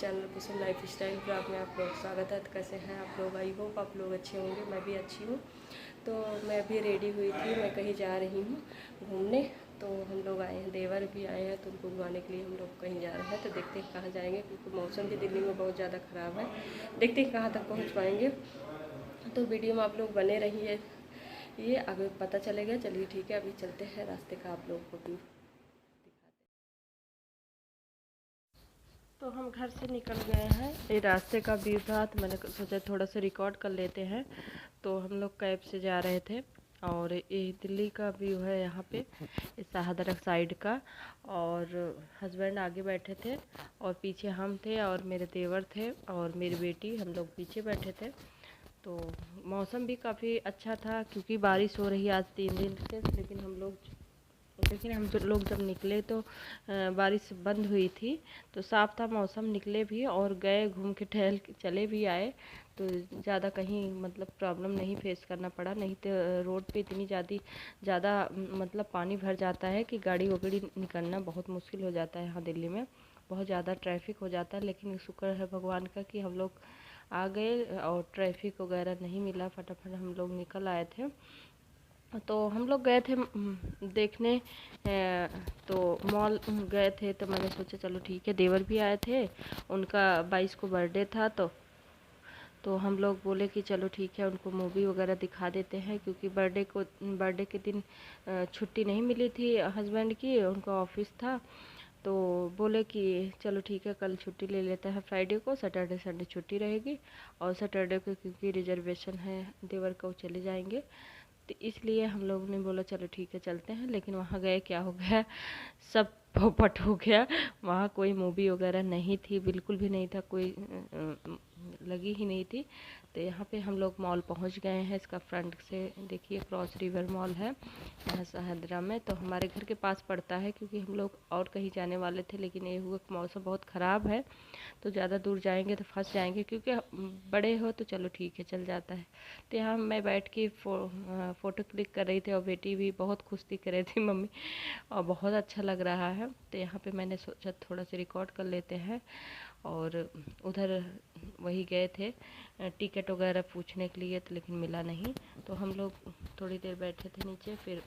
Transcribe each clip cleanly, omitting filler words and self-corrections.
Channel कुसुम life style blog में आप लोग स्वागत है। तो कैसे हैं आप लोग? आई होप आप लोग अच्छे होंगे, मैं भी अच्छी हूँ। तो मैं भी रेडी हुई थी, मैं कहीं जा रही हूँ घूमने। तो हम लोग आए हैं, देवर भी आए हैं, तो उनको घुमाने के लिए हम लोग कहीं जा रहे हैं। तो देखते हैं कहाँ जाएंगे, क्योंकि मौसम भी दिल्ली में बहुत ज़्यादा ख़राब है। देखते हैं कहाँ तक पहुँच पाएंगे। तो वीडियो में आप लोग बने रहिए, ये आगे पता चलेगा। चलिए ठीक है, अभी चलते हैं, रास्ते का आप लोग को भी। तो हम घर से निकल गए हैं, ये रास्ते का व्यू था, तो मैंने सोचा थोड़ा सा रिकॉर्ड कर लेते हैं। तो हम लोग कैब से जा रहे थे, और ये दिल्ली का व्यू है यहाँ पे, इस शाहदरा साइड का। और हस्बैंड आगे बैठे थे, और पीछे हम थे, और मेरे देवर थे, और मेरी बेटी, हम लोग पीछे बैठे थे। तो मौसम भी काफ़ी अच्छा था, क्योंकि बारिश हो रही है आज 3 दिन से। लेकिन हम जो लोग जब निकले तो बारिश बंद हुई थी, तो साफ़ था मौसम। निकले भी और गए, घूम के टहल के चले भी आए। तो ज़्यादा कहीं मतलब प्रॉब्लम नहीं फेस करना पड़ा। नहीं तो रोड पे इतनी ज़्यादा मतलब पानी भर जाता है कि गाड़ी वगड़ी निकलना बहुत मुश्किल हो जाता है। यहाँ दिल्ली में बहुत ज़्यादा ट्रैफिक हो जाता है, लेकिन शुक्र है भगवान का कि हम लोग आ गए और ट्रैफिक वगैरह नहीं मिला, फटाफट हम लोग निकल आए थे। तो हम लोग गए थे देखने, तो मॉल गए थे। तो मैंने सोचा चलो ठीक है, देवर भी आए थे, उनका 22 को बर्थडे था। तो हम लोग बोले कि चलो ठीक है, उनको मूवी वगैरह दिखा देते हैं, क्योंकि बर्थडे के दिन छुट्टी नहीं मिली थी हस्बैंड की, उनका ऑफिस था। तो बोले कि चलो ठीक है, कल छुट्टी ले लेते हैं, फ्राइडे को, सैटरडे संडे छुट्टी रहेगी। और सैटरडे को क्योंकि रिजर्वेशन है देवर का, वो चले जाएंगे। तो इसलिए हम लोग ने बोला चलो ठीक है चलते हैं। लेकिन वहाँ गए, क्या हो गया, सब पोपट हो गया। वहाँ कोई मूवी वगैरह नहीं थी, बिल्कुल भी नहीं था, कोई लगी ही नहीं थी। तो यहाँ पे हम लोग मॉल पहुँच गए हैं। इसका फ्रंट से देखिए, क्रॉस रिवर मॉल है यहाँ शाहदरा में। तो हमारे घर के पास पड़ता है, क्योंकि हम लोग और कहीं जाने वाले थे, लेकिन ये हुआ मौसम बहुत ख़राब है, तो ज़्यादा दूर जाएंगे तो फंस जाएंगे। क्योंकि बड़े हो तो चलो ठीक है, चल जाता है। तो यहाँ मैं बैठ के फ़ोटो क्लिक कर रही थी, और बेटी भी बहुत खुश दिख रही थी मम्मी, और बहुत अच्छा लग रहा है। तो यहाँ पे मैंने सोचा थोड़ा सा रिकॉर्ड कर लेते हैं। और उधर वही गए थे टिकट वगैरह पूछने के लिए, तो लेकिन मिला नहीं। तो हम लोग थोड़ी देर बैठे थे नीचे, फिर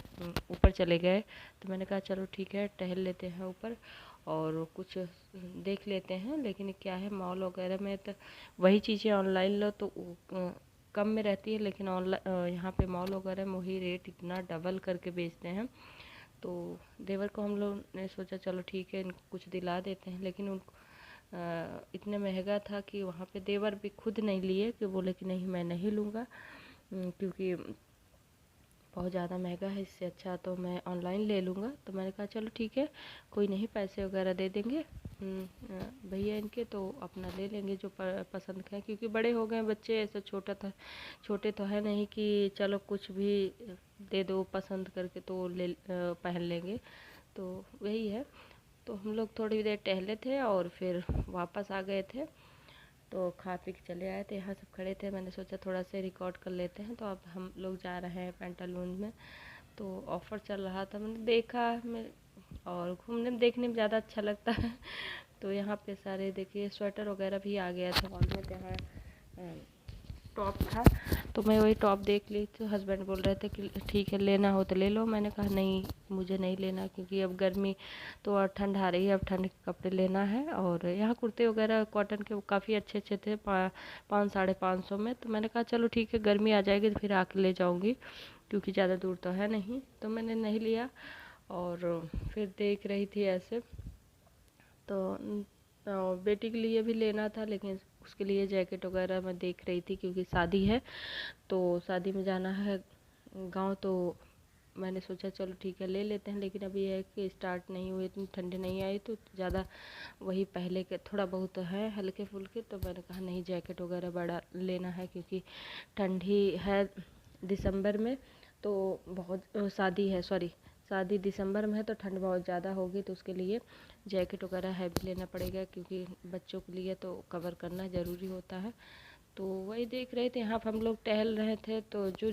ऊपर चले गए। तो मैंने कहा चलो ठीक है, टहल लेते हैं ऊपर और कुछ देख लेते हैं। लेकिन क्या है, मॉल वगैरह में तो वही चीज़ें ऑनलाइन लो तो कम में रहती है, लेकिन ऑनलाइन यहाँ पे मॉल वगैरह में वही रेट इतना डबल करके बेचते हैं। तो देवर को हम लोग ने सोचा चलो ठीक है, इनको कुछ दिला देते हैं। लेकिन उन इतने महंगा था कि वहाँ पे देवर भी खुद नहीं लिए, कि बोले कि नहीं मैं नहीं लूँगा, क्योंकि बहुत ज़्यादा महंगा है, इससे अच्छा तो मैं ऑनलाइन ले लूँगा। तो मैंने कहा चलो ठीक है, कोई नहीं, पैसे वगैरह दे देंगे भैया इनके, तो अपना ले लेंगे जो पसंद का है। क्योंकि बड़े हो गए बच्चे, ऐसा छोटे तो है नहीं कि चलो कुछ भी दे दो पसंद करके तो पहन लेंगे। तो वही है। तो हम लोग थोड़ी देर टहले थे और फिर वापस आ गए थे। तो खा पी के चले आए थे, यहाँ सब खड़े थे, मैंने सोचा थोड़ा सा रिकॉर्ड कर लेते हैं। तो अब हम लोग जा रहे हैं पेंटालून में। तो ऑफ़र चल रहा था, मैंने देखा मैं, और घूमने में देखने में ज़्यादा अच्छा लगता है। तो यहाँ पे सारे देखिए स्वेटर वगैरह भी आ गया था मॉल में। यहाँ टॉप था, तो मैं वही टॉप देख ली। तो हस्बैंड बोल रहे थे कि ठीक है, लेना हो तो ले लो। मैंने कहा नहीं, मुझे नहीं लेना, क्योंकि अब गर्मी तो और ठंड आ रही है, अब ठंड के कपड़े लेना है। और यहाँ कुर्ते वगैरह कॉटन के काफ़ी अच्छे अच्छे थे, 500-550 में। तो मैंने कहा चलो ठीक है, गर्मी आ जाएगी तो फिर आके ले जाऊँगी, क्योंकि ज़्यादा दूर तो है नहीं। तो मैंने नहीं लिया, और फिर देख रही थी ऐसे। तो बेटी के लिए भी लेना था, लेकिन उसके लिए जैकेट वगैरह मैं देख रही थी, क्योंकि शादी है, तो शादी में जाना है गांव। तो मैंने सोचा चलो ठीक है, ले लेते हैं। लेकिन अभी है कि स्टार्ट नहीं हुई, इतनी ठंडी नहीं आई, तो ज़्यादा वही पहले के थोड़ा बहुत है हल्के फुल्के। तो मैंने कहा नहीं, जैकेट वगैरह बड़ा लेना है, क्योंकि ठंडी है दिसंबर में। तो बहुत शादी है, सॉरी, शादी दिसंबर में है, तो ठंड बहुत ज़्यादा होगी। तो उसके लिए जैकेट वगैरह हैवी लेना पड़ेगा, क्योंकि बच्चों के लिए तो कवर करना ज़रूरी होता है। तो वही देख रहे थे, यहाँ पर हम लोग टहल रहे थे। तो जो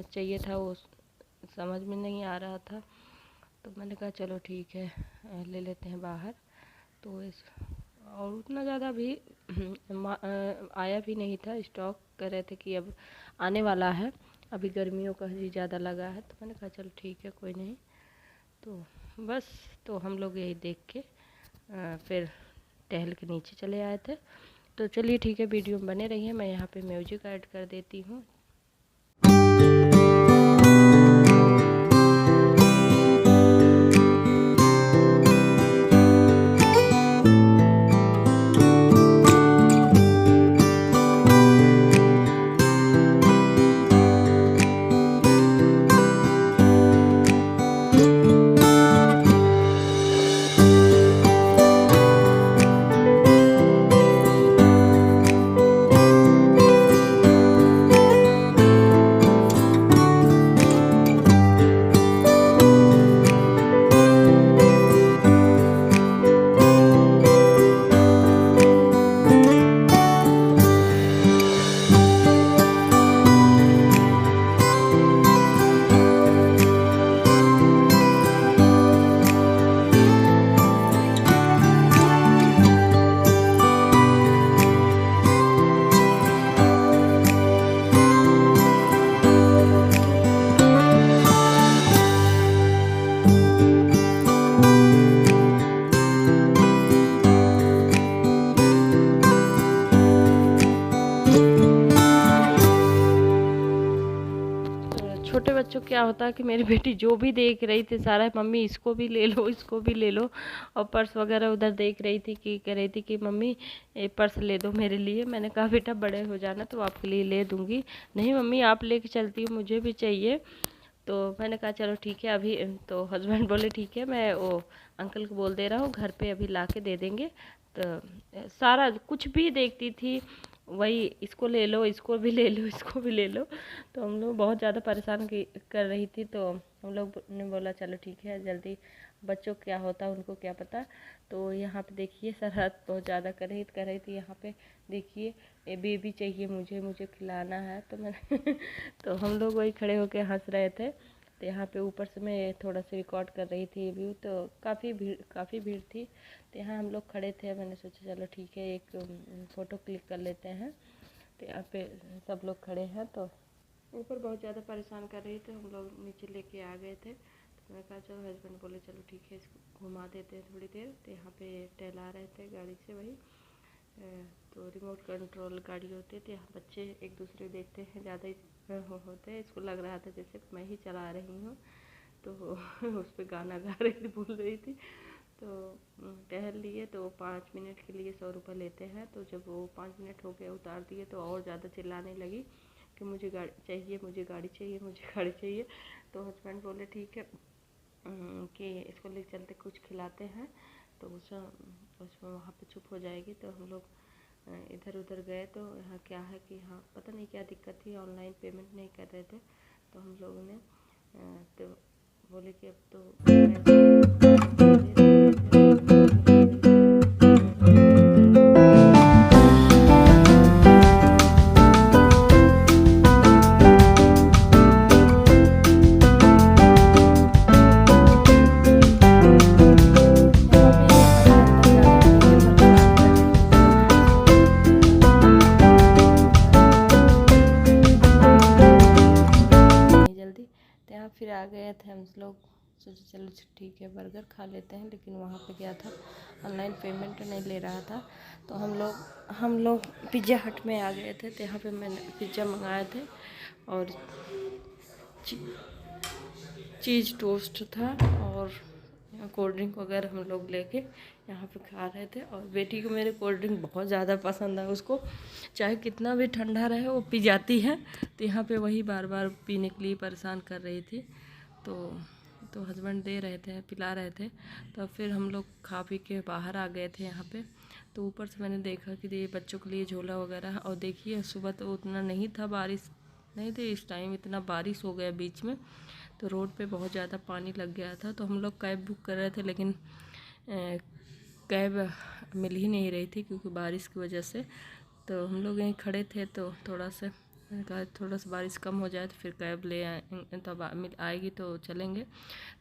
चाहिए था वो समझ में नहीं आ रहा था। तो मैंने कहा चलो ठीक है, ले लेते हैं बाहर। तो इस और उतना ज़्यादा भी आया भी नहीं था। स्टॉक कर रहे थे कि अब आने वाला है, अभी गर्मियों का ही ज़्यादा लगा है। तो मैंने कहा चलो ठीक है कोई नहीं। तो बस, तो हम लोग यही देख के फिर टहल के नीचे चले आए थे। तो चलिए ठीक है, वीडियो में बने रहिए। मैं यहाँ पे म्यूजिक ऐड कर देती हूँ। छोटे बच्चों क्या होता है कि मेरी बेटी जो भी देख रही थी सारा, मम्मी इसको भी ले लो, इसको भी ले लो। और पर्स वगैरह उधर देख रही थी कि कह रही थी कि मम्मी ये पर्स ले दो मेरे लिए। मैंने कहा बेटा बड़े हो जाना तो आपके लिए ले दूँगी। नहीं मम्मी आप लेके चलती हो, मुझे भी चाहिए। तो मैंने कहा चलो ठीक है अभी। तो हस्बैंड बोले ठीक है, मैं वो अंकल को बोल दे रहा हूँ, घर पे अभी ला के दे देंगे। तो सारा कुछ भी देखती थी वही, इसको ले लो, इसको भी ले लो, इसको भी ले लो। तो हम लोग बहुत ज़्यादा परेशान कर रही थी। तो हम लोग ने बोला चलो ठीक है जल्दी, बच्चों को क्या होता है उनको क्या पता। तो यहाँ पे देखिए शरारत बहुत ज़्यादा कर रही थी। यहाँ पे देखिए ये बेबी चाहिए मुझे, मुझे खिलाना है। तो मैं तो हम लोग वही खड़े होके हंस रहे थे। तो यहाँ पे ऊपर से मैं थोड़ा सा रिकॉर्ड कर रही थी व्यू। तो काफ़ी भीड़ थी। तो यहाँ हम लोग खड़े थे, मैंने सोचा चलो ठीक है एक फ़ोटो क्लिक कर लेते हैं। तो यहाँ पे सब लोग खड़े हैं। तो ऊपर बहुत ज़्यादा परेशान कर रही थी, हम लोग नीचे लेके आ गए थे। तो मैंने कहा चलो, हस्बैंड बोले चलो ठीक है इसको घुमा देते हैं थोड़ी देर। तो यहाँ पे टहला रहे थे गाड़ी से वही। तो रिमोट कंट्रोल गाड़ी होती है, तो यहाँ बच्चे एक दूसरे देखते हैं ज़्यादा ही होते हैं। इसको लग रहा था जैसे मैं ही चला रही हूँ। तो उस पर गाना गा रही थी, बोल रही थी। तो टहल लिए। तो 5 मिनट के लिए 100 रुपये लेते हैं। तो जब वो 5 मिनट हो गए उतार दिए तो और ज़्यादा चिल्लाने लगी कि मुझे गाड़ी चाहिए, मुझे गाड़ी चाहिए, मुझे गाड़ी चाहिए। तो हस्बैंड बोले ठीक है कि इसको ले चलते, कुछ खिलाते हैं। तो उसमें वहाँ पे चुप हो जाएगी। तो हम लोग इधर उधर गए। तो यहाँ क्या है कि हाँ पता नहीं क्या दिक्कत थी, ऑनलाइन पेमेंट नहीं कर रहे थे। तो हम लोगों ने तो बोले कि अब तो फिर आ गए थे हम लोग। सोचे चलो ठीक है बर्गर खा लेते हैं। लेकिन वहाँ पे क्या था, ऑनलाइन पेमेंट नहीं ले रहा था। तो हम लोग पिज़्ज़ा हट में आ गए थे। तो यहाँ पे मैंने पिज़्ज़ा मंगाए थे और चीज़ टोस्ट था और कोल्ड ड्रिंक वगैरह हम लोग लेके यहाँ पे खा रहे थे। और बेटी को मेरे कोल्ड ड्रिंक बहुत ज़्यादा पसंद है, उसको चाहे कितना भी ठंडा रहे वो पी जाती है। तो यहाँ पे वही बार बार पीने के लिए परेशान कर रही थी। तो हस्बैंड दे रहे थे, पिला रहे थे। तो फिर हम लोग खा पी के बाहर आ गए थे यहाँ पे। तो ऊपर से मैंने देखा कि ये बच्चों के लिए झोला वगैरह। और देखिए सुबह तो उतना नहीं था, बारिश नहीं थी, इस टाइम इतना बारिश हो गया बीच में। तो रोड पे बहुत ज़्यादा पानी लग गया था। तो हम लोग कैब बुक कर रहे थे, लेकिन कैब मिल ही नहीं रही थी क्योंकि बारिश की वजह से। तो हम लोग यहीं खड़े थे। तो थोड़ा सा मैंने कहा थोड़ा सा बारिश कम हो जाए तो फिर कैब ले आए, तब आएगी तो चलेंगे।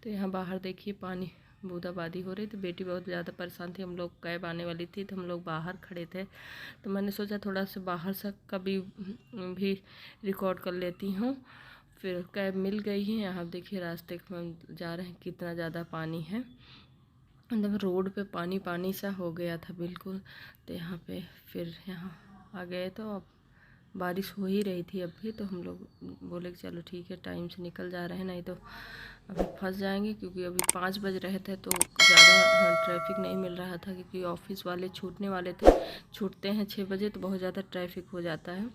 तो यहाँ बाहर देखिए पानी बूंदाबांदी हो रही थी। बेटी बहुत ज़्यादा परेशान थी, हम लोग कैब आने वाली थी तो हम लोग बाहर खड़े थे, तो मैंने सोचा थोड़ा सा बाहर से का भी रिकॉर्ड कर लेती हूँ। फिर कैब मिल गई है। यहाँ देखिए रास्ते में हम जा रहे हैं, कितना ज़्यादा पानी है, मतलब रोड पे पानी पानी सा हो गया था बिल्कुल। तो यहाँ पे फिर यहाँ आ गए, तो अब बारिश हो ही रही थी अभी, तो हम लोग बोले कि चलो ठीक है टाइम से निकल जा रहे हैं, नहीं तो अभी फंस जाएंगे, क्योंकि अभी 5 बज रहे थे तो ज़्यादा ट्रैफिक नहीं मिल रहा था, क्योंकि ऑफिस वाले छूटने वाले थे। छूटते हैं 6 बजे तो बहुत ज़्यादा ट्रैफिक हो जाता है।